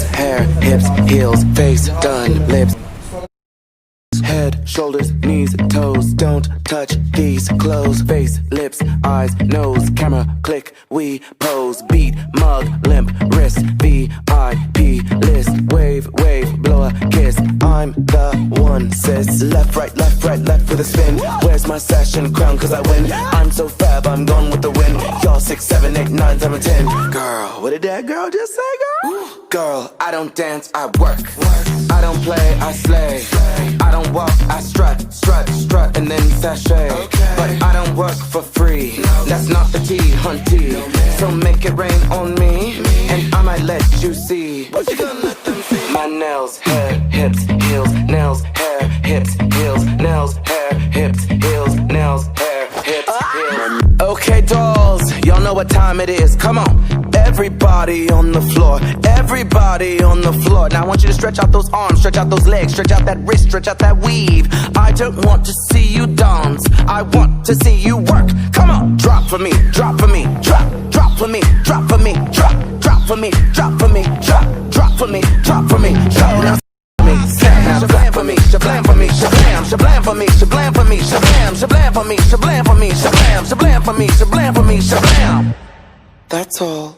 nails, hair, hips, heels, face, done, lips, head, shoulders, knees, toes. Don't touch these clothes. Face, lips, eyes, nose. Camera, click, we pose. Beat, mug, limp, wrist. VIP list. Wave, wave, blow a kiss. I'm the one, sis. Left, right, left with a spin. Where's my session crown? Cause I win. I'm so fab, I'm gone with the wind. Y'all 6, 7, 8, 9, 7, 10. Girl, what did that girl just say, girl? Girl, I don't dance, I work. I don't play, I slay. I don't walk, I strut, and then sashay. But I don't work for free. That's not the T, hunty. So make it rain on me, and I might let you see. What you gonna let them see? My nails, hair, hips, heels, nails, hair, hips, heels, nails, hair, hips, heels, nails, hair, hips, heels. Okay, dolls, y'all know what time it is. Come on. Everybody on the floor, everybody on the floor. Now I want you to stretch out those arms, stretch out those legs, stretch out that wrist, stretch out that weave. I don't want to see you dance, I want to see you work. Come on, drop for me, drop for me, drop for me, drop for me, drop for me, drop for me, drop for me, drop for me. Now shablam for me, shablam for me, shablam, shablam for me, shablam for me, shablam, shablam for me, shablam for me, shablam, shablam for me, shablam for me, shablam. That's all.